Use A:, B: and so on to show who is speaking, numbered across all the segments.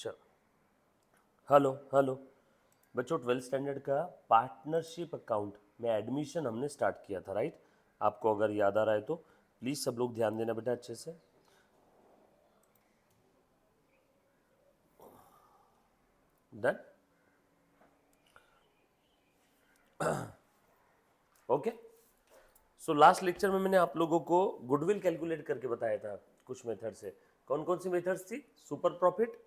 A: चलो, hello hello बच्चों, 12th standard का पार्टनरशिप अकाउंट में एडमिशन हमने स्टार्ट किया था, राइट? आपको अगर याद आ रहा है तो प्लीज़ सब लोग ध्यान देना बेटा अच्छे से। Done? Okay. So last lecture में मैंने आप लोगों को गुडविल कैलकुलेट करके बताया था कुछ मेथड से। कौन कौन सी मेथड्स थी? सुपर प्रॉफिट,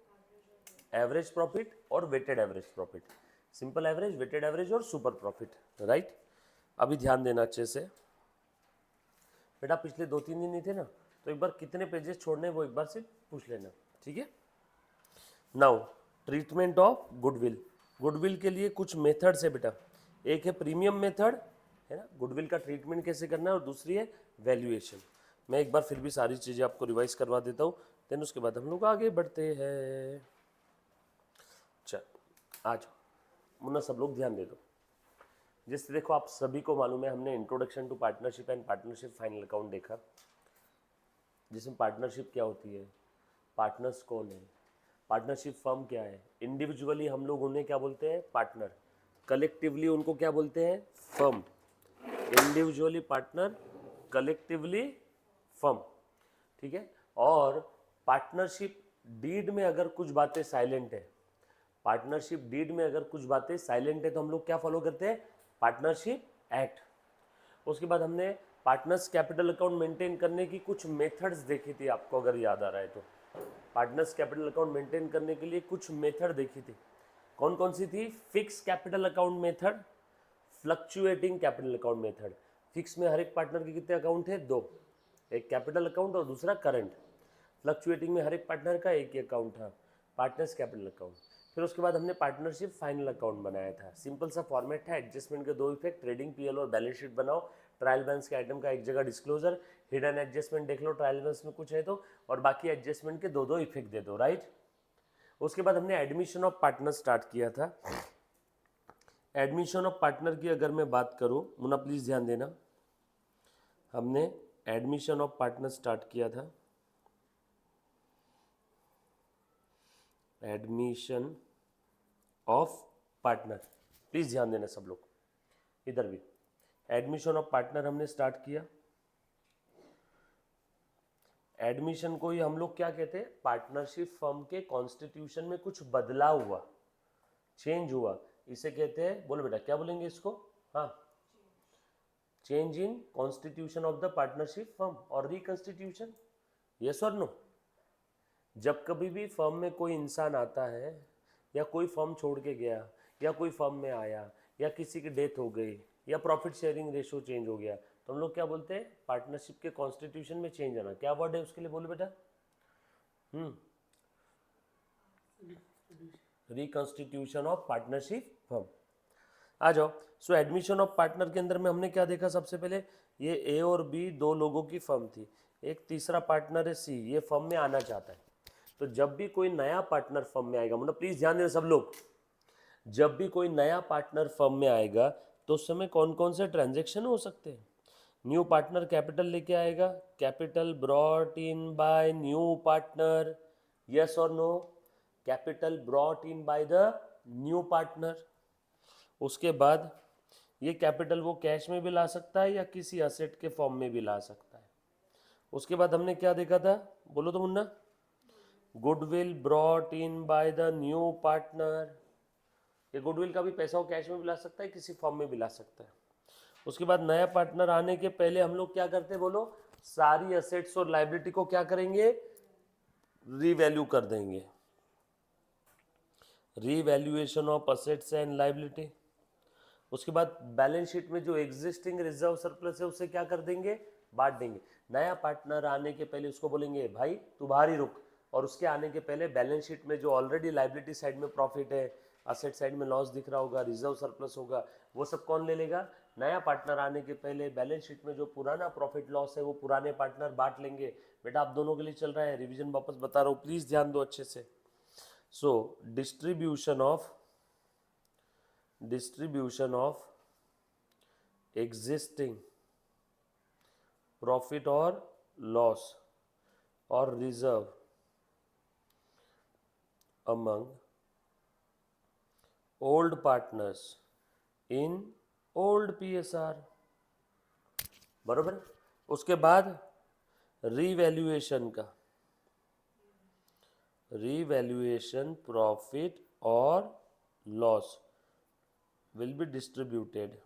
A: एवरेज प्रॉफिट और weighted average profit. Simple average, weighted average और सुपर प्रॉफिट, राइट? अभी ध्यान देना अच्छे से बेटा, पिछले 2-3 दिन नहीं थे ना, तो एक बार कितने पेजेस छोड़ने वो एक बार से पूछ लेना, ठीक है? Now treatment of goodwill. Goodwill के लिए कुछ मेथड्स है बेटा। एक है प्रीमियम मेथड, है ना, गुडविल का ट्रीटमेंट कैसे करना है, और दूसरी है वैल्यूएशन। मैं एक बार फिर भी सारी चीज़ें आपको रिवाइज करवा देता हूँ, देन उसके बाद हम लोग आगे बढ़ते हैं। चल आ जाओ मुन्ना, सब लोग ध्यान दे दो। जैसे देखो, आप सभी को मालूम है, हमने introduction to partnership and partnership final account देखा, जिसमें पार्टनरशिप क्या होती है, पार्टनर्स कौन है, पार्टनरशिप फर्म क्या है, इंडिविजुअली हम लोग उन्हें क्या बोलते हैं, पार्टनर, कलेक्टिवली उनको क्या बोलते हैं, firm. Individually partner, collectively firm, ठीक है? और पार्टनरशिप डीड में अगर कुछ बातें साइलेंट है, पार्टनरशिप डीड में अगर कुछ बातें साइलेंट है, तो हम लोग क्या फॉलो करते हैं, पार्टनरशिप एक्ट। उसके बाद हमने पार्टनर्स कैपिटल अकाउंट मेंटेन करने की कुछ मेथड्स देखी थी, आपको अगर याद आ रहा है तो। पार्टनर्स कैपिटल अकाउंट मेंटेन करने के लिए कुछ मेथड देखी थी। कौन कौन सी थी? Fix capital account method, fluctuating capital account method. Fix में हर एक पार्टनर के कितने अकाउंट है? 2, एक कैपिटल अकाउंट और दूसरा करंट। फ्लक्चुएटिंग में हर एक पार्टनर का एक ही अकाउंट था, पार्टनर्स कैपिटल अकाउंट। फिर उसके बाद हमने पार्टनरशिप फाइनल अकाउंट बनाया था। सिंपल सा फॉर्मेट था, एडजस्टमेंट के 2 इफेक्ट, ट्रेडिंग पीएल और बैलेंस शीट बनाओ, ट्रायल बैलेंस के आइटम का एक जगह डिस्क्लोजर, हिडन एडजस्टमेंट देख लो ट्रायल बैलेंस में कुछ है तो, और बाकी एडजस्टमेंट के 2-2 इफेक्ट दे दो, राइट? उसके बाद हमने एडमिशन ऑफ पार्टनर स्टार्ट किया था। एडमिशन ऑफ पार्टनर की अगर मैं बात करूं, मुन्ना प्लीज ध्यान देना, हमने एडमिशन ऑफ पार्टनर स्टार्ट किया था। एडमिशन ऑफ पार्टनर, प्लीज ध्यान देना सब लोग, इधर भी एडमिशन ऑफ पार्टनर हमने स्टार्ट किया। एडमिशन को ही हम लोग क्या कहते हैं, पार्टनरशिप फर्म के कॉन्स्टिट्यूशन में कुछ बदलाव हुआ, चेंज हुआ, इसे कहते हैं, बोलो बेटा क्या बोलेंगे इसको? हाँ, change in constitution of the partnership firm और रिकॉन्स्टिट्यूशन, यस और नो? जब कभी भी फर्म में कोई इंसान आता है, या कोई फर्म छोड़ के गया, या कोई फर्म में आया, या किसी की डेथ हो गई, या प्रॉफिट शेयरिंग रेशो चेंज हो गया, तो हम लोग क्या बोलते हैं, पार्टनरशिप के कॉन्स्टिट्यूशन में चेंज आना। क्या वर्ड है उसके लिए, बोलो बेटा? Reconstitution of partnership firm. आ जाओ। सो एडमिशन ऑफ पार्टनर के अंदर में हमने क्या देखा, सबसे पहले ये ए और बी 2 लोगों की फर्म थी, एक तीसरा पार्टनर है सी, ये फर्म में आना चाहता है। तो जब भी कोई नया पार्टनर फर्म में आएगा, मतलब प्लीज ध्यान देना सब लोग, जब भी कोई नया पार्टनर फर्म में आएगा, तो उस समय कौन कौन से ट्रांजेक्शन हो सकते हैं? न्यू पार्टनर कैपिटल लेके आएगा, capital brought in by new partner, yes और no? Capital brought in by the new partner. उसके बाद ये कैपिटल वो कैश में भी ला सकता है, या किसी असेट के फॉर्म में भी ला सकता है। उसके बाद हमने क्या देखा था, बोलो तो Munna? Goodwill brought in by the new partner. ये गुडविल का भी पैसा वो कैश में भी ला सकता है, किसी फॉर्म में भी ला सकता है। उसके बाद नया पार्टनर आने के पहले हम लोग क्या करते हैं, बोलो? सारी असेट्स और लाइबिलिटी को क्या करेंगे, रीवैल्यू कर देंगे, revaluation of assets and liability. उसके बाद बैलेंस शीट में जो एग्जिस्टिंग रिजर्व सरप्लस है उसे क्या कर देंगे, बांट देंगे। नया पार्टनर आने के पहले उसको बोलेंगे भाई तू बाहर ही रुक, और उसके आने के पहले बैलेंस शीट में जो ऑलरेडी लाइबिलिटी साइड में प्रॉफिट है, असेट साइड में लॉस दिख रहा होगा, रिजर्व सरप्लस होगा, वो सब कौन ले लेगा? नया पार्टनर आने के पहले बैलेंस शीट में जो पुराना प्रॉफिट लॉस है वो पुराने पार्टनर बांट लेंगे। बेटा आप दोनों के लिए चल रहा है, रिवीजन वापस बता रहा हूँ, प्लीज ध्यान दो अच्छे से। So distribution of existing profit और लॉस और reserve among old partners in old PSR, बरोबर। उसके बाद रीवैल्यूएशन प्रॉफिट और loss will be distributed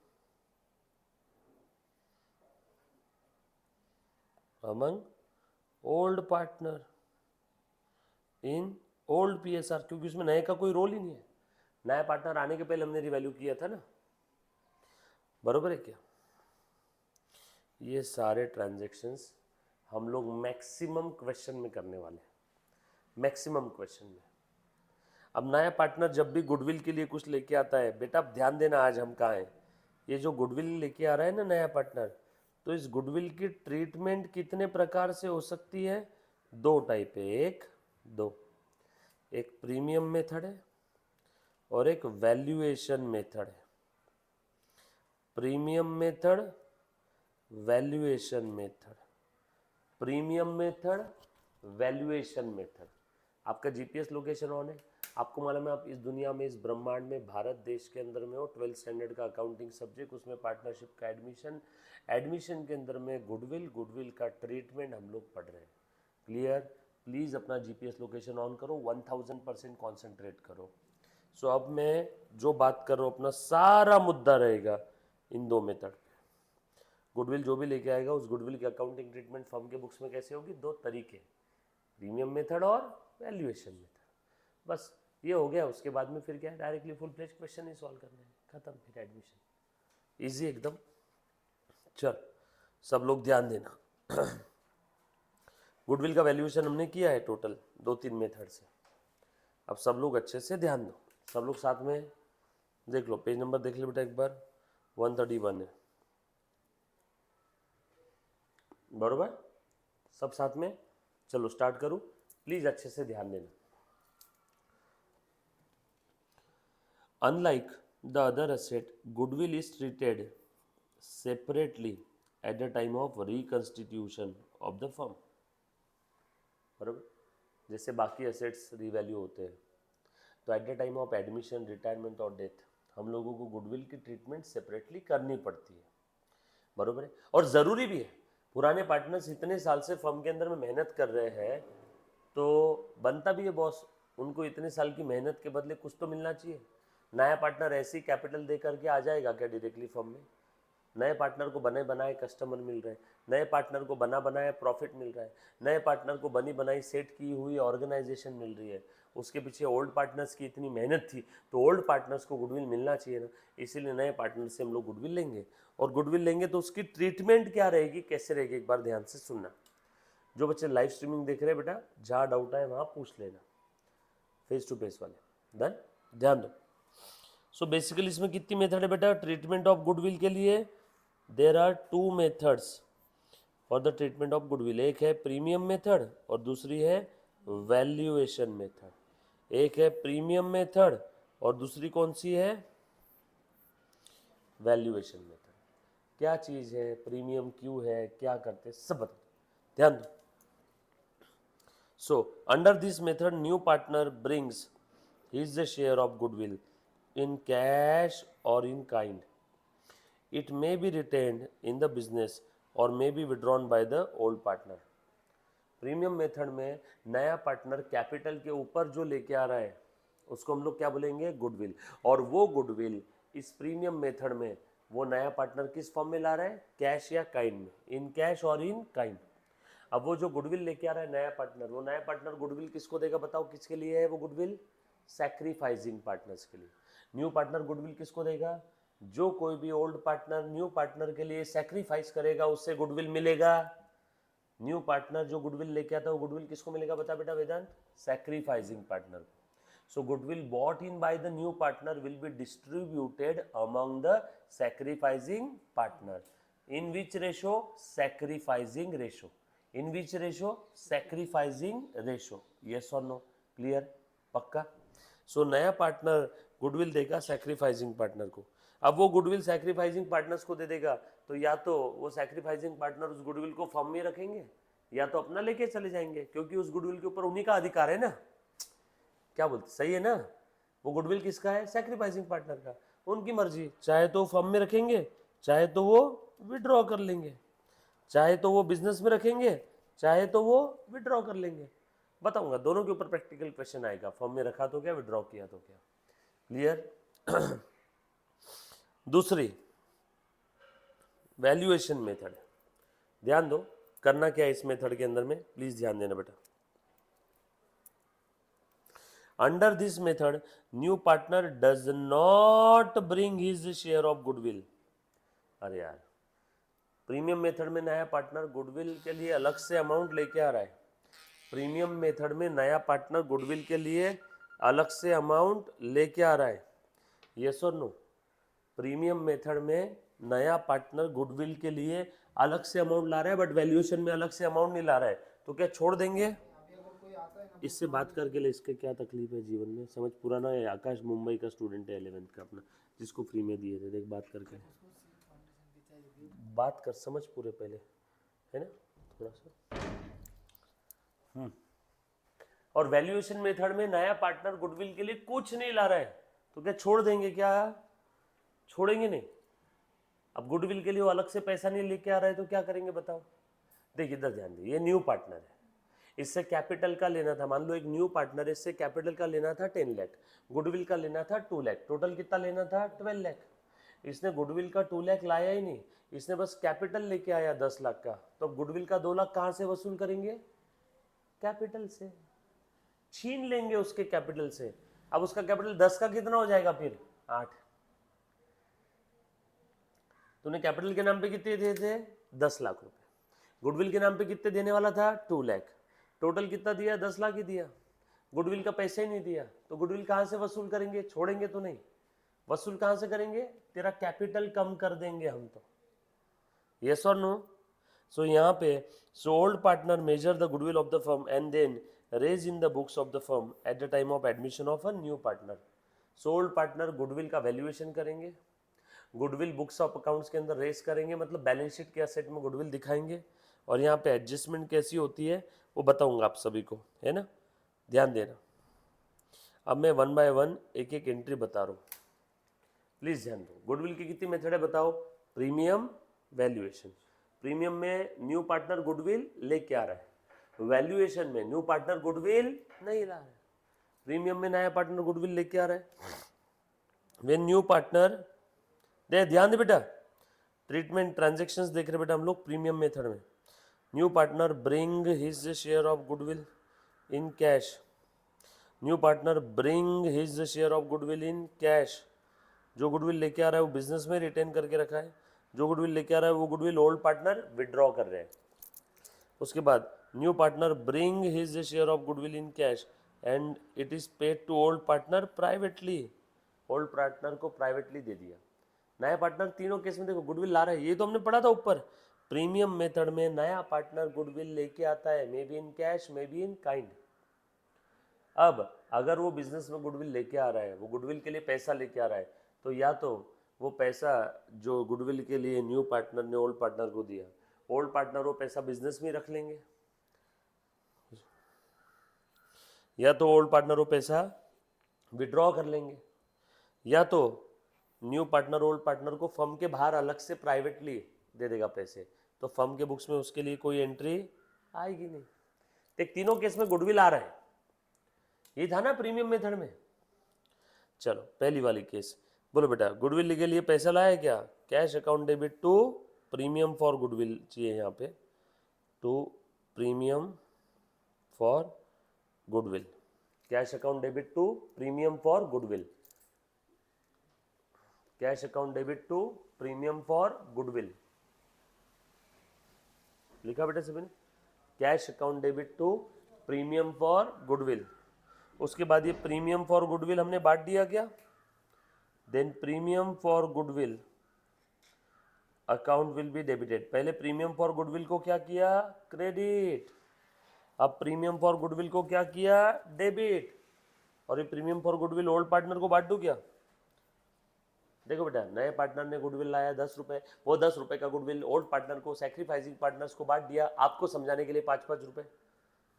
A: among old partner in old PSR, क्योंकि उसमें नए का कोई रोल ही नहीं है, नया पार्टनर आने के पहले हमने रिवैल्यू किया था ना, बरोबर है क्या। ये सारे ट्रांजैक्शंस हम लोग मैक्सिमम क्वेश्चन में करने वाले हैं, मैक्सिमम क्वेश्चन में। अब नया पार्टनर जब भी गुडविल के लिए कुछ लेके आता है, बेटा आप ध्यान देना आज हम कहाँ हैं, ये जो गुडविल लेके आ रहा है ना नया पार्टनर, तो इस गुडविल की ट्रीटमेंट कितने प्रकार से हो सकती है, दो टाइप है, एक प्रीमियम मेथड है और एक वैल्यूएशन मेथड है। Premium method, valuation method, premium method, valuation method. आपका जीपीएस लोकेशन ऑन है, आपको मालूम है आप इस दुनिया में, इस ब्रह्मांड में, भारत देश के अंदर में हो, 12th स्टैंडर्ड का अकाउंटिंग सब्जेक्ट, उसमें पार्टनरशिप का एडमिशन के अंदर में गुडविल का ट्रीटमेंट हम लोग पढ़ रहे हैं। क्लियर। प्लीज़ अपना जीपीएस लोकेशन ऑन करो, 1000% कॉन्सेंट्रेट करो। सो अब मैं जो बात कर रहा हूँ अपना सारा मुद्दा रहेगा इन दो मेथड। गुडविल जो भी लेके आएगा उस गुडविल की अकाउंटिंग ट्रीटमेंट फर्म के बुक्स में कैसे होगी, दो तरीके, प्रीमियम मेथड और वैल्यूएशन मेथड। बस ये हो गया। उसके बाद में फिर क्या है, डायरेक्टली फुल फ्लेज क्वेश्चन ही सॉल्व करने हैं, खत्म, फिर एडमिशन इजी एकदम। चल सब लोग ध्यान देना। गुडविल का वैल्यूएशन हमने किया है टोटल 2-3 मेथड से। अब सब लोग अच्छे से ध्यान दो, सब लोग साथ में देख लो, पेज नंबर देख लो बेटा एक बार, 131 है, बरोबर। सब साथ में चलो स्टार्ट करूं, प्लीज अच्छे से ध्यान देना। Unlike the other asset, goodwill is treated separately eight the time of reconstitution of the firm, बरोबर। जैसे बाकी एसेट्स रिवैल्यू होते हैं, तो eight the time of admission, retirement और डेथ हम लोगों को गुडविल की ट्रीटमेंट सेपरेटली करनी पड़ती है, बरोबर है। और ज़रूरी भी है, पुराने पार्टनर्स इतने साल से फर्म के अंदर में मेहनत कर रहे हैं, तो बनता भी है बॉस, उनको इतने साल की मेहनत के बदले कुछ तो मिलना चाहिए। नया पार्टनर ऐसी कैपिटल दे करके आ जाएगा क्या डायरेक्टली फर्म में। नए पार्टनर को बने बनाए कस्टमर मिल रहे हैं, नए पार्टनर को बना बनाया प्रॉफिट मिल रहा है, नए पार्टनर को बनी बनाई सेट की हुई ऑर्गेनाइजेशन मिल रही है। उसके पीछे ओल्ड पार्टनर्स की इतनी मेहनत थी, तो ओल्ड पार्टनर्स को गुडविल मिलना चाहिए ना, इसीलिए नए पार्टनर से हम लोग गुडविल लेंगे। और गुडविल लेंगे तो उसकी ट्रीटमेंट क्या रहेगी, कैसे रहेगी, एक बार ध्यान से सुनना। जो बच्चे लाइव स्ट्रीमिंग देख रहे हैं बेटा, जहाँ डाउट आए वहाँ पूछ लेना, फेस टू फेस वाले, डन, ध्यान दो। सो बेसिकली इसमें कितनी मेथड है बेटा ट्रीटमेंट ऑफ गुडविल के लिए, there are 2 methods for the treatment of goodwill. एक है प्रीमियम मेथड और दूसरी है वैल्यूएशन मेथड। एक है प्रीमियम मेथड और दूसरी कौन सी है, वैल्यूएशन मेथड। क्या चीज़ है, प्रीमियम क्यों है, क्या करते, सब बता, ध्यान दो। So under this method new partner brings his share of goodwill in cash or in kind. It may be retained in the business or may be withdrawn by the old partner. Premium method में नया partner capital के ऊपर जो लेके आ रहा है उसको हम लोग क्या बोलेंगे, गुडविल। और वो गुडविल इस प्रीमियम मेथड में वो नया पार्टनर किस फॉर्म में ला रहा है, कैश या काइंड में, इन कैश और इन काइंड। अब वो जो गुडविल लेके आ रहा है नया पार्टनर, वो नया पार्टनर गुडविल किसको देगा, बताओ किसके लिए है वो गुडविल, सैक्रिफाइसिंग पार्टनर्स के लिए। न्यू पार्टनर गुडविल किसको देगा, जो कोई भी ओल्ड पार्टनर न्यू पार्टनर के लिए सैक्रिफाइस करेगा उससे गुडविल मिलेगा। न्यू पार्टनर जो गुडविल लेके आता है वो गुडविल किसको मिलेगा, बता बेटा Vedant, sacrificing partner. So goodwill bought in by the new partner will be distributed among the sacrificing partner. In which ratio, sacrificing ratio. In which ratio, sacrificing ratio. Yes और नो, क्लियर, पक्का। So नया partner goodwill देगा sacrificing partner को। अब वो goodwill sacrificing partners को दे देगा, तो या तो वो सैक्रिफाइसिंग पार्टनर उस गुडविल को फर्म में रखेंगे या तो अपना लेके चले जाएंगे, क्योंकि उस गुडविल के ऊपर उन्हीं का अधिकार है ना। क्या बोलते, सही है ना? वो गुडविल किसका है? सैक्रिफाइसिंग पार्टनर का। उनकी मर्जी, चाहे तो फर्म में रखेंगे, चाहे तो वो विड्रॉ कर लेंगे, चाहे तो वो बिजनेस में रखेंगे, चाहे तो वो विड्रॉ कर लेंगे। बताऊंगा दोनों के ऊपर प्रैक्टिकल क्वेश्चन आएगा, फर्म में रखा तो क्या, विड्रॉ किया तो क्या। क्लियर? दूसरी वैल्यूएशन मेथड, ध्यान दो करना क्या है इस मेथड के अंदर में, प्लीज ध्यान देना बेटा। Under this method new partner does not bring his share of goodwill. अरे यार, प्रीमियम मेथड में नया पार्टनर गुडविल के लिए अलग से अमाउंट लेके आ रहा है। प्रीमियम मेथड में नया पार्टनर गुडविल के लिए अलग से अमाउंट लेके आ रहा है, यस और नो? प्रीमियम मेथड में नया पार्टनर गुडविल के लिए अलग से अमाउंट ला रहा है, बट वैल्यूएशन में अलग से अमाउंट नहीं ला रहा है, तो क्या छोड़ देंगे? इससे बात करके ले, इसके क्या तकलीफ है जीवन में, समझ। पुराना है, आकाश मुंबई का स्टूडेंट है 11th का अपना, जिसको फ्री में दिए थे, देख बात करके बात कर, समझ पूरे पहले, है ना, थोड़ा सा। और वैल्यूएशन मेथड में नया पार्टनर गुडविल के लिए कुछ नहीं ला रहा है, तो क्या छोड़ देंगे? क्या छोड़ेंगे नहीं। अब गुडविल के लिए वो अलग से पैसा नहीं लेके आ रहा है, तो क्या करेंगे बताओ? देखिए इधर ध्यान दे, ये न्यू पार्टनर है, इससे कैपिटल का लेना था, मान लो एक न्यू पार्टनर है, इससे कैपिटल का लेना था 10 लाख, गुडविल का लेना था 2 लाख, टोटल कितना लेना था 12 लाख। इसने गुडविल का 2 लाख लाया ही नहीं, इसने बस कैपिटल लेके आया 10 लाख का, तो अब गुडविल का 2 लाख कहां से वसूल करेंगे? कैपिटल से, छीन लेंगे उसके कैपिटल से। अब उसका कैपिटल 10 का कितना हो जाएगा फिर? 8। तूने कैपिटल के नाम पे कितने दिए थे? 10 लाख रुपए। गुडविल के नाम पे कितने देने वाला था? 2 लाख। टोटल कितना दिया? 10 लाख ही दिया। गुडविल का पैसे ही नहीं दिया, तो गुडविल कहां से वसूल करेंगे? छोड़ेंगे तो नहीं, वसूल कहां से करेंगे? तेरा कैपिटल कम कर देंगे हम तो, यस और नो? सो यहाँ पे, so old partner measure the goodwill of the firm and then raise in the books of the firm at the time of admission of a new partner. So old partner goodwill का valuation करेंगे, goodwill books of accounts के अंदर raise करेंगे, मतलब balance sheet के asset में goodwill दिखाएंगे, और यहाँ पे एडजस्टमेंट कैसी होती है वो बताऊंगा आप सभी को, है ना, ध्यान देना। अब मैं 1 बाय 1 एक एक एंट्री बता रहा हूँ, प्लीज ध्यान दो। गुडविल की कितनी मेथड है बताओ? Premium, valuation. प्रीमियम में न्यू पार्टनर गुडविल लेके आ रहा है, वैल्यूएशन में न्यू पार्टनर गुडविल नहीं ला रहा है। प्रीमियम में नया पार्टनर गुडविल लेके आ रहा है, व्हेन न्यू पार्टनर, दे ध्यान दे बेटा, ट्रीटमेंट ट्रांजेक्शन्स देख रहे बेटा हम लोग प्रीमियम मेथड में। New partner bring his share of goodwill in cash, new partner bring his share of goodwill in cash. जो गुडविल लेके आ रहा है वो बिजनेस में रिटेन करके रखा है, जो गुडविल लेके आ रहा है वो गुडविल ओल्ड पार्टनर विड्रॉ कर रहे हैं। उसके बाद new partner bring his share of goodwill in cash and it is paid to old partner privately, old partner को प्राइवेटली दे दिया। नया पार्टनर तीनों केस में देखो गुडविल ला रहा है, ये तो हमने पढ़ा था ऊपर। प्रीमियम मेथड में नया पार्टनर गुडविल लेके आता है, may be in cash may be in kind. अब अगर वो बिजनेस में गुडविल लेके आ रहा है, वो गुडविल के लिए पैसा लेके आ रहा है, तो या तो वो पैसा जो गुडविल के लिए न्यू पार्टनर ने ओल्ड पार्टनर को दिया, ओल्ड पार्टनर वो पैसा बिजनेस में रख लेंगे, या तो ओल्ड पार्टनर वो पैसा विड्रॉ कर लेंगे, या तो न्यू पार्टनर ओल्ड पार्टनर को फर्म के बाहर अलग से प्राइवेटली दे देगा पैसे, तो फर्म के बुक्स में उसके लिए कोई एंट्री आएगी नहीं। एक तीनों केस में गुडविल आ रहा है, ये था ना प्रीमियम मेथड में। चलो पहली वाली केस बोलो बेटा, गुडविल के लिए पैसा लाया क्या? Cash account debit to premium for goodwill चाहिए यहाँ पे, to premium for goodwill, cash account debit to premium for goodwill, cash account debit to premium for goodwill, लिखा बेटा सभी ने? Cash account debit to premium for goodwill. उसके बाद ये प्रीमियम फॉर गुडविल हमने बांट दिया क्या? Then premium for goodwill account will be debited. पहले प्रीमियम फॉर गुडविल को क्या किया? क्रेडिट। अब प्रीमियम फॉर गुडविल को क्या किया? डेबिट। और ये premium for goodwill old partner को बांट दूं क्या? देखो बेटा, नए पार्टनर ने गुडविल लाया 10 रुपए, वो 10 रुपए का गुडविल ओल्ड पार्टनर को, सैक्रिफाइसिंग पार्टनर्स को बांट दिया, आपको समझाने के लिए 5-5 रुपए।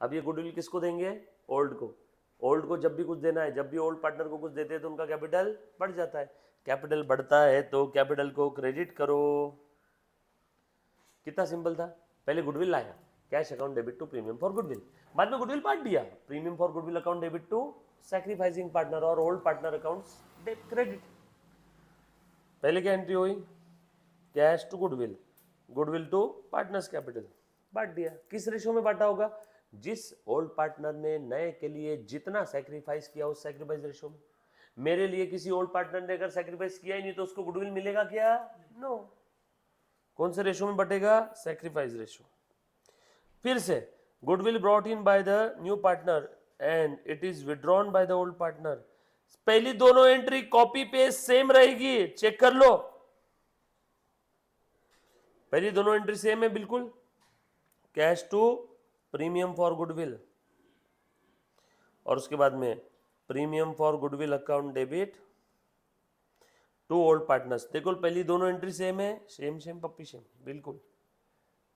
A: अब ये गुडविल किसको देंगे? ओल्ड को। ओल्ड को जब भी कुछ देना है, जब भी ओल्ड पार्टनर को कुछ देते हैं तो उनका कैपिटल बढ़ जाता है। कैपिटल बढ़ता है तो कैपिटल को क्रेडिट करो। कितना सिंपल था। पहले गुडविल लाया, cash account debit to premium for goodwill, बाद में गुडविल बांट दिया, premium for goodwill account debit to sacrificing partner और ओल्ड पार्टनर अकाउंट्स क्रेडिट। पहले क्या एंट्री हुई, cash to goodwill, goodwill to partners capital, बांट दिया। किस रेशो में बांटा होगा, जिस ओल्ड पार्टनर ने नए के लिए जितना सैक्रिफाइस किया उस सैक्रिफाइस रेशो में। मेरे लिए किसी ओल्ड पार्टनर ने अगर सैक्रिफाइस किया ही नहीं तो उसको गुडविल मिलेगा क्या, नो। कौन से रेशो में बटेगा, सैक्रिफाइस रेशो। फिर से goodwill brought in by the new partner and it is withdrawn by the old partner. पहली दोनों एंट्री कॉपी पेस्ट सेम रहेगी, चेक कर लो, पहली दोनों एंट्री सेम है बिल्कुल। Cash to premium for goodwill और उसके बाद में premium for goodwill account debit to old partners. देखो पहली दोनों एंट्री सेम है, सेम सेम पप्पी सेम बिल्कुल।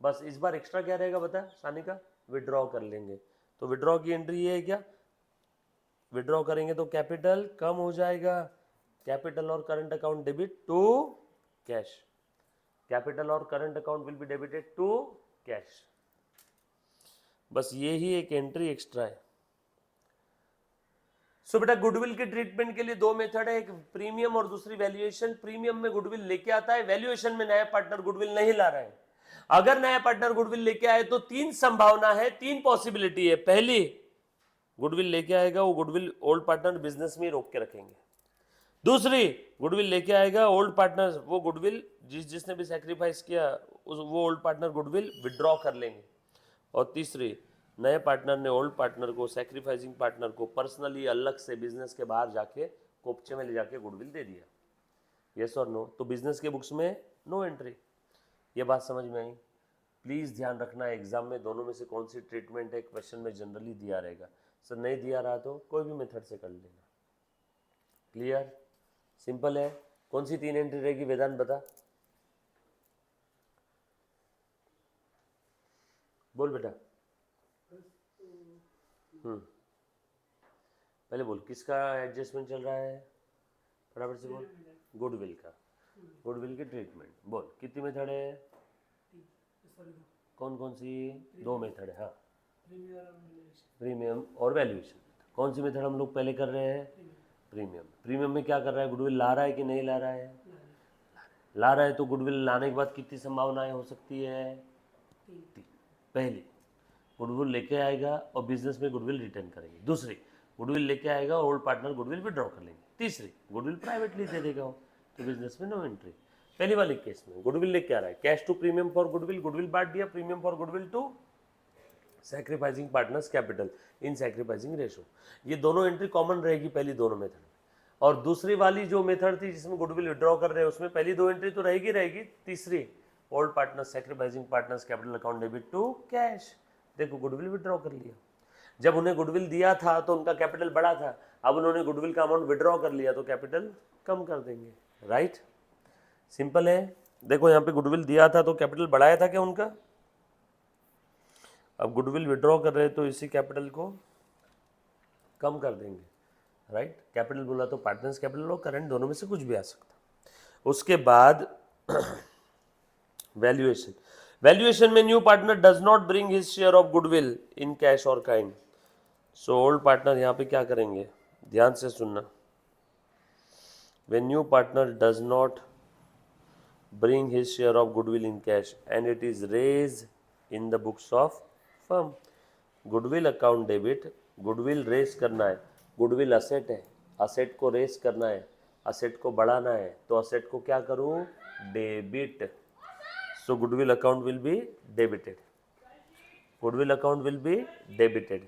A: बस इस बार एक्स्ट्रा क्या रहेगा बता सानिका, विड्रॉ कर लेंगे। तो विड्रॉ की एंट्री ये है क्या, विड्रॉ करेंगे तो कैपिटल कम हो जाएगा, कैपिटल और current account debit to cash, capital और current account will be debited to cash. बस ये ही एक एंट्री एक्स्ट्रा है। सो बेटा गुडविल के ट्रीटमेंट के लिए दो मेथड है, एक प्रीमियम और दूसरी वैल्यूएशन। प्रीमियम में गुडविल लेके आता है, वैल्यूएशन में नया पार्टनर गुडविल नहीं ला रहा है। अगर नया पार्टनर गुडविल लेके आए तो तीन संभावना है, तीन पॉसिबिलिटी है। पहली, गुडविल लेके आएगा वो गुडविल ओल्ड पार्टनर बिजनेस में रोक के रखेंगे। दूसरी, गुडविल लेके आएगा ओल्ड पार्टनर, वो गुडविल जिसने भी सैक्रिफाइस किया वो ओल्ड पार्टनर गुडविल विड्रॉ कर लेंगे। और तीसरी, नए पार्टनर ने ओल्ड पार्टनर को, सैक्रिफाइसिंग पार्टनर को पर्सनली अलग से बिजनेस के बाहर जाके कोपचे में ले जाके गुडविल दे दिया। यस और नो। तो बिजनेस के बुक्स में नो एंट्री। ये बात समझ में आई। प्लीज़ ध्यान रखना एग्जाम में दोनों में से कौन सी ट्रीटमेंट है, क्वेश्चन में जनरली दिया रहेगा। सर नहीं दिया रहा तो कोई भी मेथड से कर लेना। क्लियर, सिंपल है। कौन सी तीन एंट्री रहेगी वेदांत बता, बोल बेटा। पहले बोल किसका एडजस्टमेंट चल रहा है, फटाफट से बोल। गुडविल का, गुडविल की ट्रीटमेंट बोल। कितनी मेथड है, कौन कौन सी, दो मेथड है। हाँ, प्रीमियम और वैल्यूएशन। कौन सी मेथड हम लोग पहले कर रहे हैं, प्रीमियम। प्रीमियम में क्या कर रहा है, गुडविल ला रहा है कि नहीं ला रहा है, ला रहा है। तो गुडविल लाने के बाद कितनी संभावनाएं हो सकती है, तीन। पहली, गुडविल लेके आएगा और बिजनेस में गुडविल रिटर्न करेंगे। दूसरी, गुडविल लेके आएगा ओल्ड पार्टनर गुडविल विड्रॉ कर लेंगे। तीसरी, गुडविल प्राइवेटली दे देगा तो बिजनेस में नो एंट्री। पहली वाले केस में गुडविल लेके आ रहा है, cash to premium for goodwill, goodwill बांट दिया, premium for goodwill to sacrificing partners capital in sacrificing ratio. ये दोनों एंट्री कॉमन रहेगी पहली दोनों मेथड में। और दूसरी वाली जो मेथड थी जिसमें गुडविल विड्रॉ कर रहे हैं उसमें पहली दो एंट्री तो रहेगी। तीसरी, old partner sacrificing partners capital account debit to cash. देखो गुडविल विड्रॉ कर लिया, जब उन्हें गुडविल दिया था तो उनका कैपिटल बड़ा था, अब उन्होंने गुडविल का अमाउंट विड्रॉ कर लिया तो कैपिटल कम कर देंगे। राइट, सिंपल है। देखो यहाँ पे गुडविल दिया था तो कैपिटल बढ़ाया था क्या उनका, अब गुडविल विड्रॉ कर रहे तो इसी कैपिटल को कम कर देंगे। राइट, कैपिटल बोला तो पार्टनर्स कैपिटल और करंट दोनों में से कुछ भी आ सकता। उसके बाद वैल्यूएशन। वैल्यूएशन में new partner does not bring his share of goodwill in cash और काइंड। सो ओल्ड पार्टनर यहाँ पे क्या करेंगे, ध्यान से सुनना। When new partner does not bring his share of goodwill in cash and it is raise in the books of firm. Goodwill account debit, goodwill raise करना है, गुडविल असेट है, असेट को रेस करना है, असेट को बढ़ाना है, तो असेट को क्या करूँ, debit. So goodwill account will be debited. Goodwill account will be debited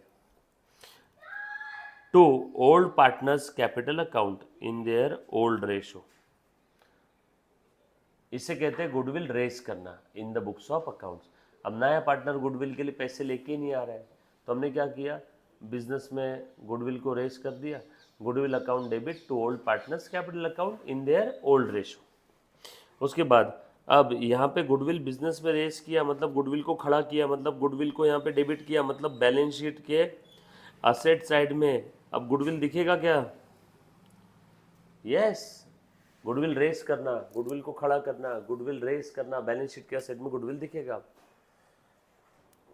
A: to old partners capital account in their old ratio. इसे कहते हैं गुडविल रेस करना इन द बुक्स ऑफ अकाउंट्स। अब नया पार्टनर गुडविल के लिए पैसे लेके ही नहीं आ रहा है तो हमने क्या किया, बिजनेस में गुडविल को रेस कर दिया, goodwill account debit to old partners capital account in their old ratio. उसके बाद अब यहाँ पे गुडविल बिजनेस में रेस किया मतलब गुडविल को खड़ा किया, मतलब गुडविल को यहाँ पे डेबिट किया, मतलब बैलेंस शीट के असेट साइड में अब गुडविल दिखेगा क्या? यस, गुडविल रेस करना, गुडविल को खड़ा करना, गुडविल रेस करना, बैलेंस शीट के असेट में गुडविल दिखेगा।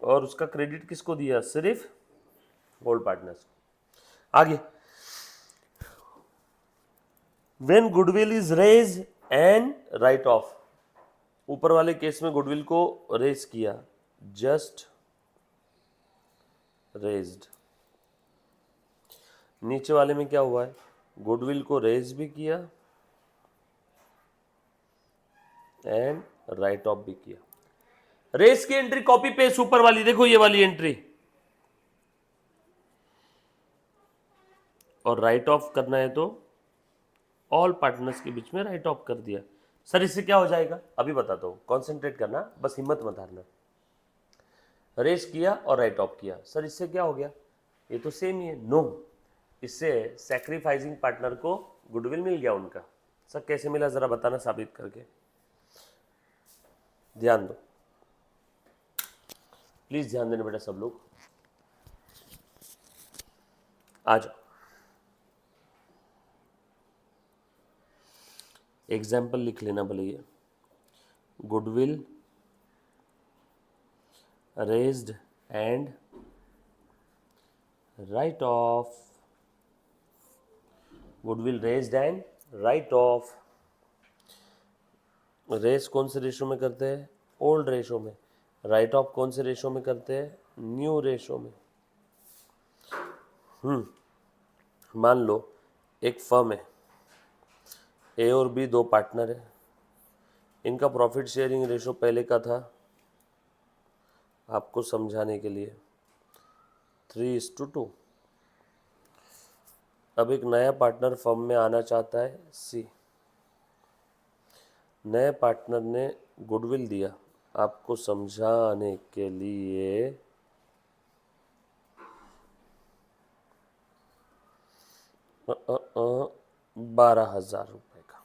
A: और उसका क्रेडिट किसको दिया? सिर्फ होल्ड पार्टनर्स। आगे, when goodwill is raise and write off, ऊपर वाले केस में गुडविल को रेज किया, जस्ट रेज्ड। नीचे वाले में क्या हुआ है? गुडविल को रेज भी किया एंड राइट ऑफ भी किया। रेस की एंट्री कॉपी पेस्ट ऊपर वाली, देखो ये वाली एंट्री, और राइट ऑफ करना है तो ऑल पार्टनर्स के बीच में राइट ऑफ कर दिया। सर इससे क्या हो जाएगा? अभी बताता हूं, कॉन्सेंट्रेट करना, बस हिम्मत मत हारना। रेस किया और राइट ऑफ किया, सर इससे क्या हो गया? ये तो सेम ही है। नो, इससे सैक्रिफाइसिंग पार्टनर को गुडविल मिल गया उनका। सर कैसे मिला, जरा बताना साबित करके। ध्यान दो, प्लीज ध्यान देना बेटा सब लोग। आ जाओ, एग्जाम्पल लिख लेना भले। ये goodwill raised and write off, goodwill raised and write off. Raise कौन से रेशो में करते हैं? ओल्ड रेशो में। राइट ऑफ कौन से रेशो में करते हैं? न्यू रेशो में। मान लो एक फर्म है, ए और बी दो पार्टनर है, इनका प्रॉफिट शेयरिंग रेशो पहले का था, आपको समझाने के लिए 3:2। अब एक नया पार्टनर फर्म में आना चाहता है, सी। नए पार्टनर ने गुडविल दिया, आपको समझाने के लिए 12,000 रुपए का।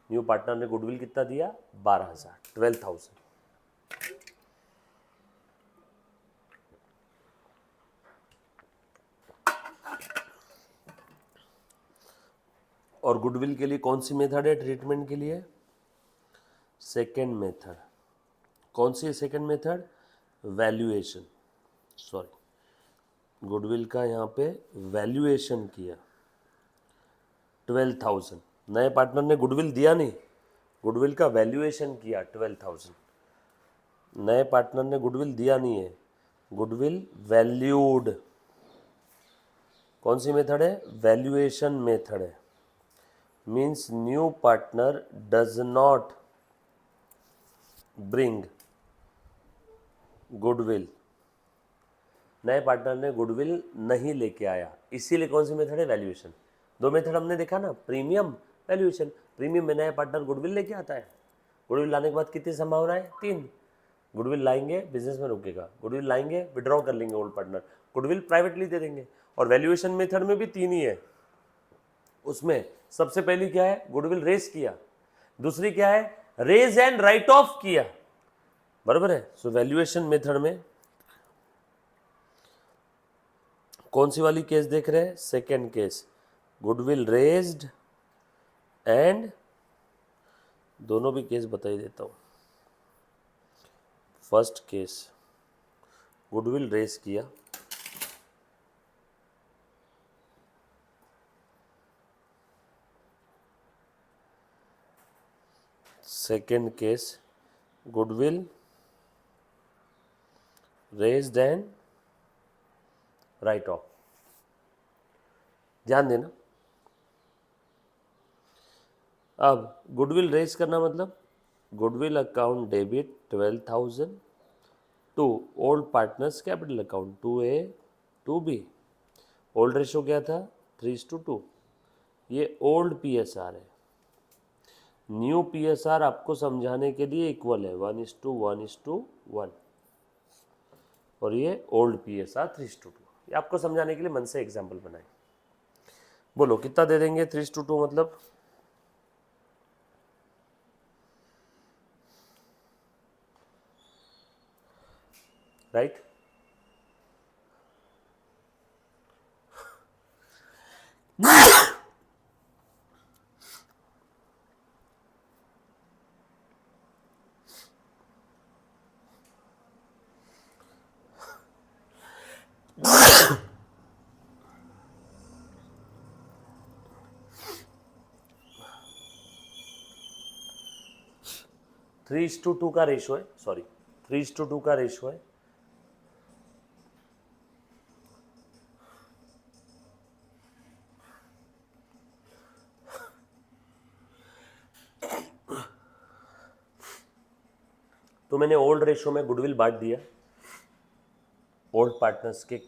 A: न्यू पार्टनर ने गुडविल कितना दिया? 12,000, 12,000। और गुडविल के लिए कौन सी मेथड है ट्रीटमेंट के लिए? Second method. कौन सी है second method? Valuation. Sorry, goodwill का यहाँ पे वैल्यूएशन किया 12,000। नए पार्टनर ने गुडविल दिया नहीं, गुडविल का वैल्यूएशन किया 12,000। नए पार्टनर ने गुडविल दिया नहीं है, गुडविल वैल्यूड। कौन सी मेथड है? वैल्यूएशन मेथड है। Means new partner does not bring goodwill, नए पार्टनर ने गुडविल नहीं लेके आया, इसीलिए कौन सी मेथड है? वैल्यूएशन। दो मेथड हमने देखा ना, प्रीमियम, वैल्यूएशन। प्रीमियम में नया पार्टनर गुडविल लेके आता है, गुडविल लाने के बाद कितनी संभावना है? 3। गुडविल लाएंगे, बिजनेस में रुकेगा, गुडविल लाएंगे, विड्रॉ कर लेंगे ओल्ड पार्टनर, गुडविल प्राइवेटली दे देंगे। और वैल्यूएशन मेथड में भी 3 ही है। उसमें सबसे पहली क्या है? गुडविल रेस किया। दूसरी क्या है? रेज एंड राइट ऑफ किया। बराबर है। सो वैल्यूएशन मेथड में कौन सी वाली केस देख रहे हैं? Second case, goodwill raised and, दोनों भी केस बता ही देता हूं। फर्स्ट केस, गुडविल रेज किया, second case, goodwill raised and write off. ध्यान देना। अब गुडविल रेज करना मतलब goodwill account debit 12,000 to old partners capital account 2A 2B। Old ratio क्या था? 3:2। ये ओल्ड PSR है। न्यू PSR आपको समझाने के लिए इक्वल है 1:1:1, और ये ओल्ड PSR 3:2। ये आपको समझाने के लिए मन से एग्जाम्पल बनाए। बोलो कितना दे देंगे 3:2 मतलब? राइट? 3:2 का रेशो है, सॉरी 3:2 का रेशो है। तो मैंने ओल्ड रेशो में गुडविल बांट दिया ओल्ड पार्टनर्स के।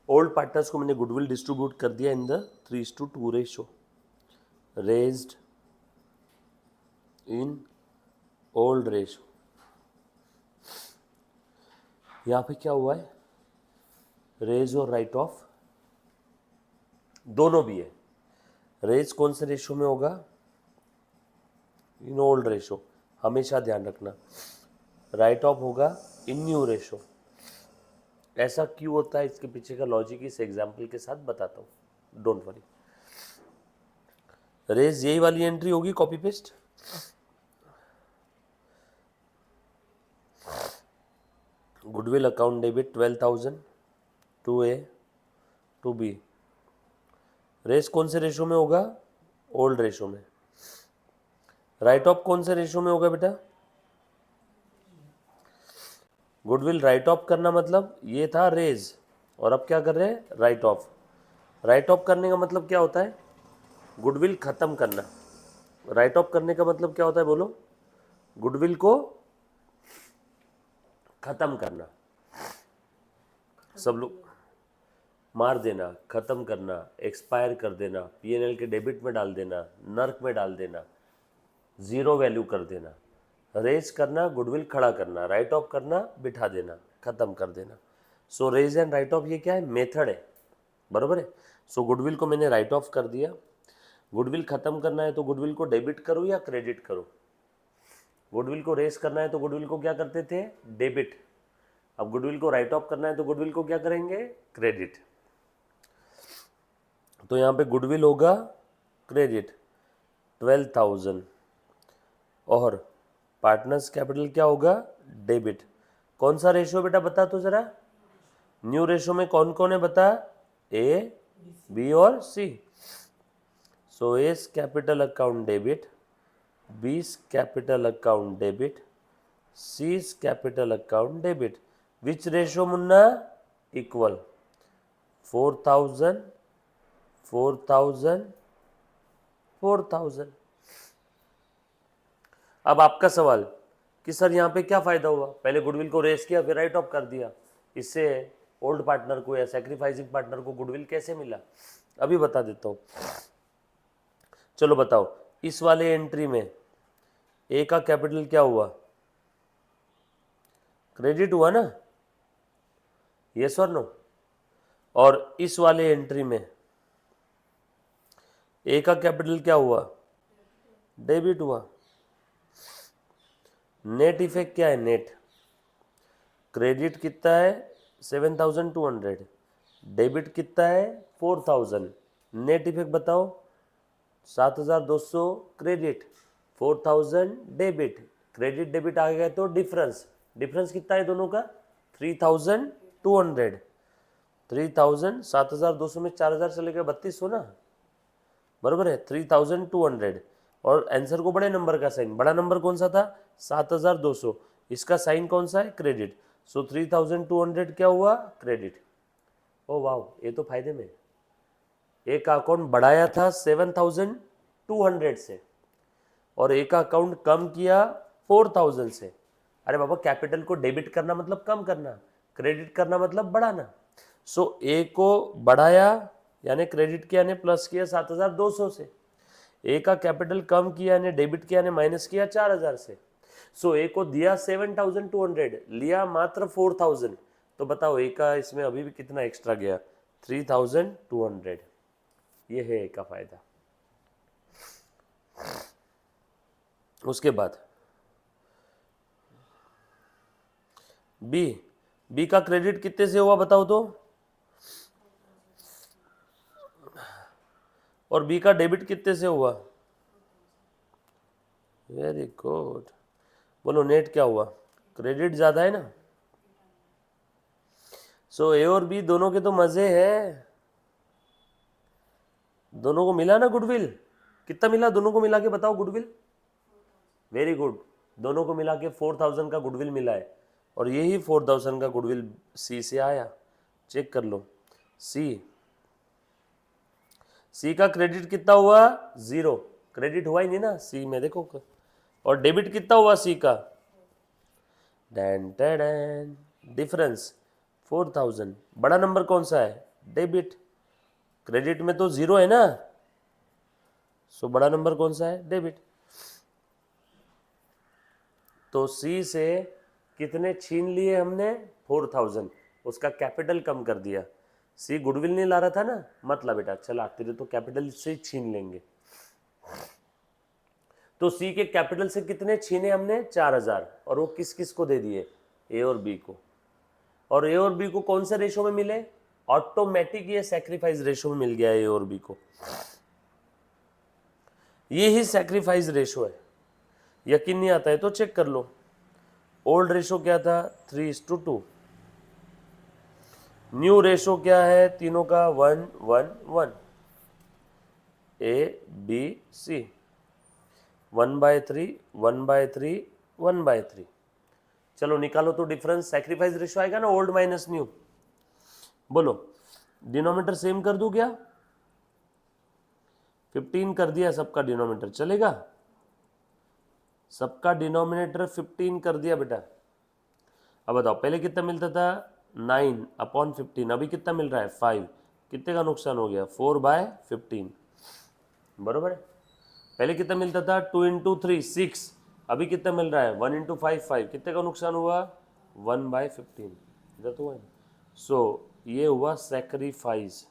A: ओल्ड पार्टनर्स को मैंने गुडविल डिस्ट्रीब्यूट कर दिया in the 3:2 ratio raised in old ratio. यहां पे क्या हुआ है, रेज और राइट ऑफ दोनों भी है। रेज कौन से रेशो में होगा, इन ओल्ड रेशो, हमेशा ध्यान रखना। राइट ऑफ होगा इन न्यू रेशो। ऐसा क्यों होता है, इसके पीछे का लॉजिक इस एग्जांपल के साथ बताता हूं, डोंट वरी। रेज यही वाली एंट्री होगी, copy paste. Goodwill account debit 12,000 to A to B. Raise कौन से रेशो में होगा, ओल्ड रेशो में। राइट ऑफ कौन से रेशो में होगा बेटा, गुडविल राइट ऑफ करना मतलब ये था रेज, और अब क्या कर रहे हैं, राइट ऑफ। राइट ऑफ करने का मतलब क्या होता है, गुडविल खत्म करना। राइट ऑफ करने का मतलब क्या होता है, बोलो, गुडविल को खत्म करना। सब लोग, मार देना, खत्म करना, एक्सपायर कर देना, पीएनएल के डेबिट में डाल देना, नर्क में डाल देना, जीरो वैल्यू कर देना। रेज करना, गुडविल खड़ा करना, राइट ऑफ करना, बिठा देना, खत्म कर देना। सो रेज एंड राइट ऑफ ये क्या है, मेथड है, बरोबर है। सो गुडविल को मैंने राइट ऑफ कर दिया। गुडविल खत्म करना है तो गुडविल को डेबिट करूँ या क्रेडिट करूँ। गुडविल को रेज करना है तो गुडविल को क्या करते थे, डेबिट। अब गुडविल को राइट ऑफ करना है तो गुडविल को क्या करेंगे, क्रेडिट। तो यहाँ पे गुडविल होगा क्रेडिट 12,000 और पार्टनर्स कैपिटल क्या होगा, डेबिट। कौन सा रेशियो बेटा बता तो जरा, न्यू रेशियो में कौन कौन है बता, ए, बी और C. So A's capital account debit, B's capital account debit, C's capital account debit. Which ratio मुन्ना, इक्वल 4,000 4,000 4,000। अब आपका सवाल कि सर यहाँ पे क्या फायदा हुआ, पहले गुडविल को रेस किया फिर राइट ऑफ कर दिया, इससे ओल्ड पार्टनर को या सैक्रिफाइसिंग पार्टनर को गुडविल कैसे मिला, अभी बता देता हूँ। चलो बताओ, इस वाले एंट्री में ए का कैपिटल क्या हुआ, क्रेडिट हुआ ना, यस और नो। और इस वाले एंट्री में ए का कैपिटल क्या हुआ, डेबिट हुआ। नेट इफेक्ट क्या है, नेट क्रेडिट कितना है 7,200, डेबिट कितना है 4,000, नेट इफेक्ट बताओ 7,200 क्रेडिट 4,000 डेबिट। क्रेडिट डेबिट आ गया तो डिफरेंस, डिफरेंस कितना है दोनों का 3,200। 3,000 7,200 में 4,000 चले गए 3,200 ना, बरोबर है 3,200। और आंसर को बड़े नंबर का साइन, बड़ा नंबर कौन सा था 7,200, इसका साइन कौन सा है, क्रेडिट। सो 3,200 क्या हुआ, क्रेडिट। ओ वाह, ये तो फायदे में। एक अकाउंट बढ़ाया था 7,200 से और एक अकाउंट कम किया 4,000 से। अरे बाबा, कैपिटल को डेबिट करना मतलब कम करना, क्रेडिट करना मतलब बढ़ाना। सो ए को बढ़ाया यानी क्रेडिट किया यानी प्लस किया 7,200 से, ए का कैपिटल कम किया यानी डेबिट किया यानी माइनस किया 4,000 से। सो ए को दिया 7,200, लिया मात्र 4,000, तो बताओ ए का इसमें अभी भी कितना एक्स्ट्रा गया, 3,200। ये है ए का फायदा। उसके बाद बी, बी का क्रेडिट कितने से हुआ बताओ तो, और बी का डेबिट कितने से हुआ? Very good. बोलो नेट क्या हुआ? क्रेडिट ज्यादा है ना। सो ए और बी दोनों के तो मजे हैं, दोनों को मिला ना गुडविल। कितना मिला दोनों को मिला के बताओ गुडविल? वेरी गुड, दोनों को मिला के 4000 का गुडविल मिला है, और यही 4000 का गुडविल सी से आया। चेक कर लो, सी का क्रेडिट कितना हुआ? 0, क्रेडिट हुआ ही नहीं ना सी में, देखो। और डेबिट कितना हुआ सी का? Dan Dan, difference 4000। बड़ा नंबर कौन सा है? डेबिट। क्रेडिट में तो 0 है ना, सो बड़ा नंबर कौन सा है? डेबिट। तो सी से कितने छीन लिए हमने? 4000, उसका कैपिटल कम कर दिया। सी गुडविल नहीं ला रहा था ना, मत ला बेटा, चला तेरे तो कैपिटल से छीन लेंगे। तो सी के कैपिटल से कितने छीने हमने? 4000, और वो किस किस को दे दिए? ए और बी को। और ए और बी को कौन से रेशो में मिले? ऑटोमेटिक ये सैक्रिफाइस रेशो में मिल गया ए और बी को। ये ही सैक्रिफाइस रेशो है। यकीन नहीं आता है तो चेक कर लो। ओल्ड रेशो क्या था? 3:2। न्यू रेशो क्या है तीनों का? 1:1:1। A B C, 1/3 1/3 1/3। चलो निकालो तो डिफरेंस। सैक्रिफाइस रेशो आएगा ना ओल्ड माइनस न्यू। बोलो डिनोमिनेटर सेम कर दूं क्या? 15 कर दिया सबका डिनोमिनेटर, चलेगा? सबका डिनोमिनेटर 15 कर दिया बेटा। अब बताओ पहले कितना मिलता था? 9/15। अभी कितना मिल रहा है? 5। कितने का नुकसान हो गया? 4/15, बरोबर है। पहले कितना मिलता था? 2 × 3 6। अभी कितना मिल रहा है? 1 × 5 5। कितने का नुकसान हुआ? 1/15। इधर तो हुआ। सो ये हुआ sacrifice.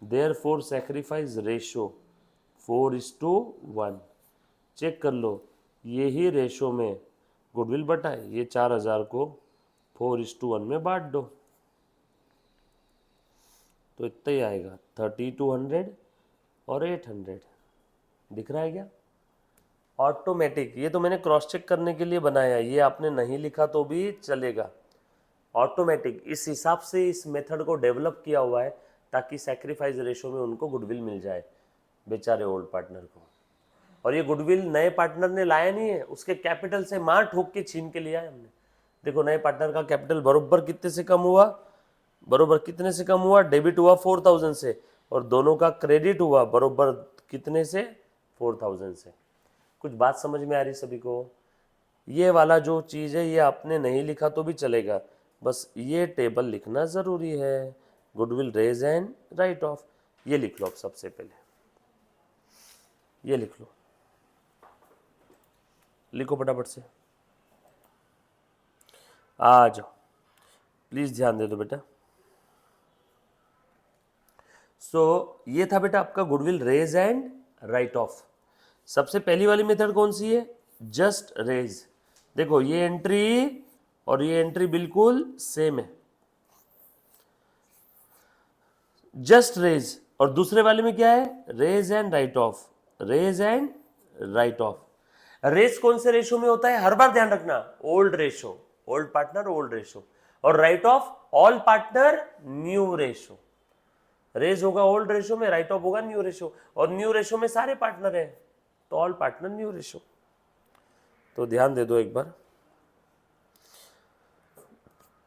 A: Therefore sacrifice ratio 4:1। Check कर लो, यही रेशो में गुडविल बटा है। ये 4000 को 4:1 में बांट दो, तो इतना ही आएगा। 3200 और 800। दिख रहा है क्या? ऑटोमेटिक। ये तो मैंने क्रॉस चेक करने के लिए बनाया, ये आपने नहीं लिखा तो भी चलेगा। ऑटोमेटिक इस हिसाब से इस मेथड को डेवलप किया हुआ है ताकि सैक्रिफाइस रेशो में उनको गुडविल मिल जाए, बेचारे ओल्ड पार्टनर को। और ये गुडविल नए पार्टनर ने लाया नहीं है, उसके कैपिटल से मार ठोक के छीन के लिया है हमने। देखो नए पार्टनर का कैपिटल बरोबर कितने से कम हुआ? बरोबर कितने से कम हुआ? डेबिट हुआ 4000 से, और दोनों का क्रेडिट हुआ बरोबर कितने से? 4000 से। कुछ बात समझ में आ रही सभी को? ये वाला जो चीज़ है ये आपने नहीं लिखा तो भी चलेगा, बस ये टेबल लिखना ज़रूरी है। Goodwill raise and write off, ये लिख लो। अब सबसे पहले ये लिख लो, लिखो फटाफट से। आ जाओ, प्लीज़ ध्यान दे दो बेटा। सो ये था बेटा आपका goodwill raise and write off. सबसे पहली वाली मेथड कौन सी है? Just raise. देखो ये एंट्री और ये एंट्री बिल्कुल सेम है, जस्ट रेज। और दूसरे वाले में क्या है? Raise and write off, raise and write off. Raise कौन से रेशो में होता है? हर बार ध्यान रखना, old ratio, old partner old ratio. और write off all partner new ratio. Raise होगा ओल्ड रेशो में, राइट ऑफ होगा न्यू रेशो, और न्यू रेशो में सारे पार्टनर हैं तो ऑल पार्टनर न्यू रेशो। तो ध्यान दे दो एक बार।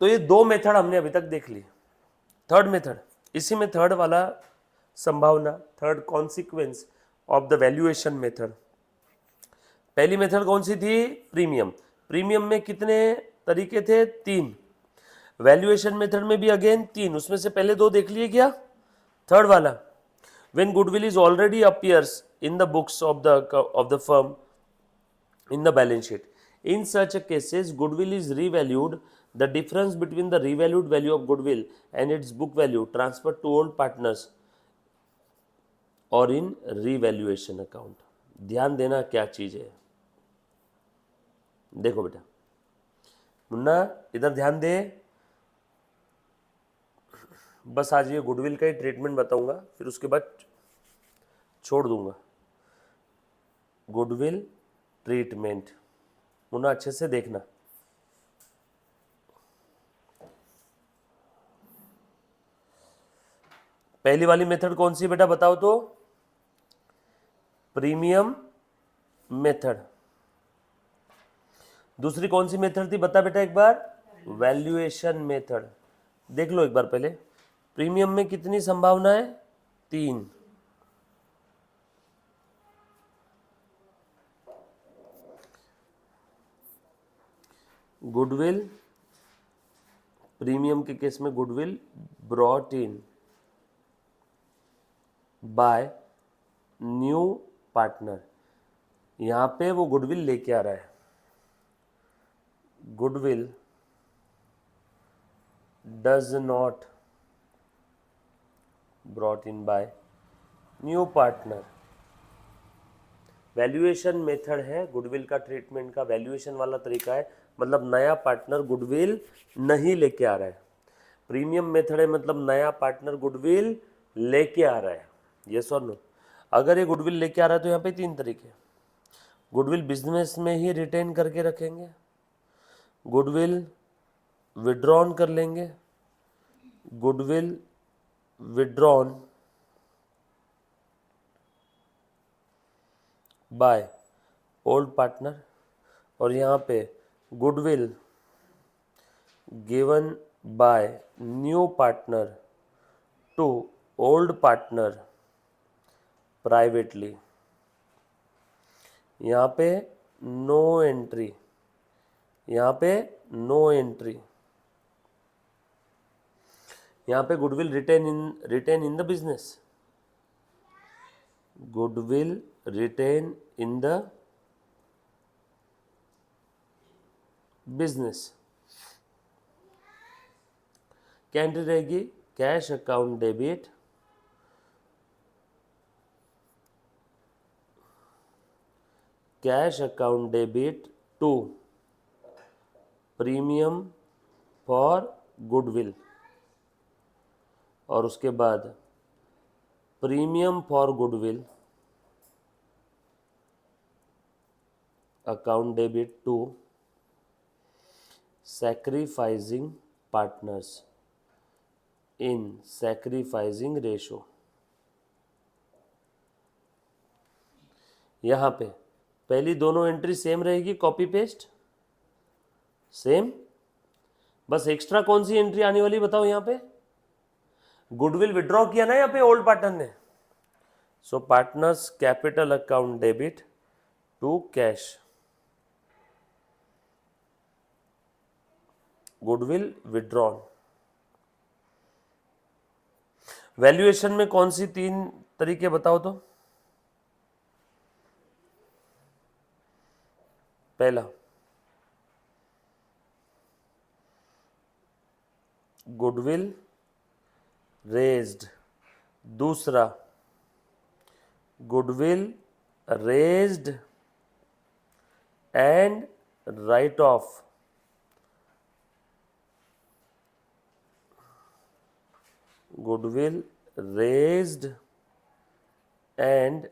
A: तो ये दो मेथड हमने अभी तक देख ली। थर्ड मेथड, इसी में थर्ड वाला संभावना, third consequence of the valuation method. पहली मेथड कौन सी थी? प्रीमियम। प्रीमियम में कितने तरीके थे? 3। वैल्यूएशन मेथड में भी अगेन 3, उसमें से पहले 2 देख लिए क्या? थर्ड वाला, when goodwill is already appears in the books of the firm in the balance sheet. In such a cases, goodwill is revalued. The difference between the revalued value of goodwill and its book value transferred to old partners or in revaluation account. ध्यान देना क्या चीज है। देखो बेटा, मुन्ना इधर ध्यान दे, बस आज ये गुडविल का ही ट्रीटमेंट बताऊंगा, फिर उसके बाद छोड़ दूंगा। गुडविल ट्रीटमेंट मुन्ना अच्छे से देखना। पहली वाली मेथड कौन सी बेटा बताओ तो? Premium method. दूसरी कौन सी मेथड थी बता बेटा एक बार? Valuation method. देख लो एक बार पहले, प्रीमियम में कितनी संभावना है? 3। गुडविल, प्रीमियम के केस में goodwill brought in by new partner, यहां पे वो गुडविल लेके आ रहा है। Goodwill does not brought in by new partner. Valuation method है गुडविल का ट्रीटमेंट का, वैल्यूएशन वाला तरीका है, मतलब नया पार्टनर गुडविल नहीं लेके आ रहा है। प्रीमियम मेथड है मतलब नया पार्टनर गुडविल लेके आ रहा है। यस और नो? अगर ये गुडविल लेके आ रहा है तो यहाँ पे 3 तरीके। गुडविल बिजनेस में ही रिटेन करके रखेंगे, गुडविल विड्रॉन कर लेंगे, goodwill withdrawn by old partner, और यहाँ पे goodwill given by new partner to old partner privately. यहाँ पे नो एंट्री, यहाँ पे नो एंट्री। यहाँ पे goodwill retain in the business, goodwill retain in the business. क्या एंट्री रहेगी? Cash account debit, cash account debit to premium for goodwill, और उसके बाद premium for goodwill account debit to sacrificing partners in sacrificing ratio. यहां पे पहली दोनों entry same रहेगी, कॉपी पेस्ट सेम, बस एक्स्ट्रा कौन सी एंट्री आने वाली बताओ? यहां पे गुडविल विड्रॉ किया ना यहाँ पे ओल्ड पार्टनर ने, so partners capital account debit to cash, goodwill withdrawn. Valuation में कौन सी 3 तरीके बताओ तो? पहला गुडविल रेज्ड, दूसरा goodwill raised and write off, goodwill raised and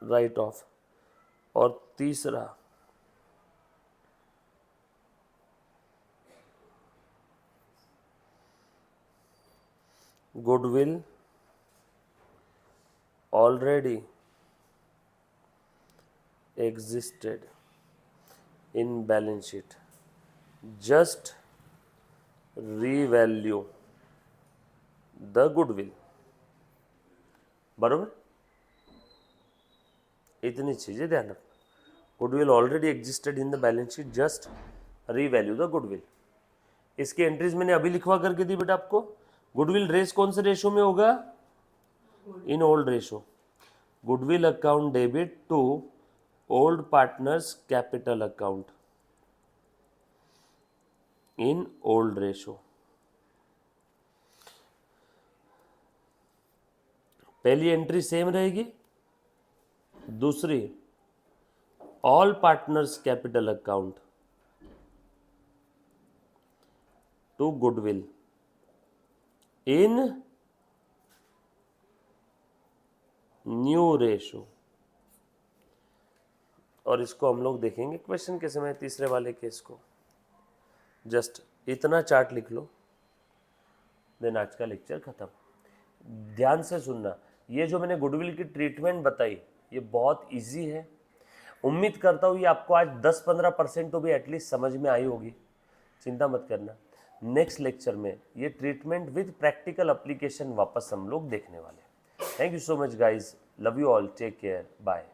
A: write off, और तीसरा goodwill already existed in balance sheet, just revalue the goodwill। बरोबर? इतनी चीजें ध्यान रखना। Goodwill already existed in the balance sheet, just revalue the goodwill. इसकी entries मैंने अभी लिखवा करके दी बेटा आपको। गुडविल रेस कौन से रेशो में होगा? In old ratio. Goodwill account debit to old partners capital account in old ratio. पहली एंट्री सेम रहेगी, दूसरी all partners capital account to goodwill in new ratio. और इसको हम लोग देखेंगे क्वेश्चन के समय, तीसरे वाले केस को। जस्ट इतना चार्ट लिख लो, देन आज का लेक्चर खत्म। ध्यान से सुनना, ये जो मैंने गुडविल की ट्रीटमेंट बताई ये बहुत इजी है। उम्मीद करता हूँ ये आपको आज 10-15% तो भी एटलीस्ट समझ में आई होगी, चिंता मत करना। नेक्स्ट लेक्चर में ये ट्रीटमेंट विद प्रैक्टिकल एप्लीकेशन वापस हम लोग देखने वाले हैं। Thank you so much guys, love you all, take care, bye.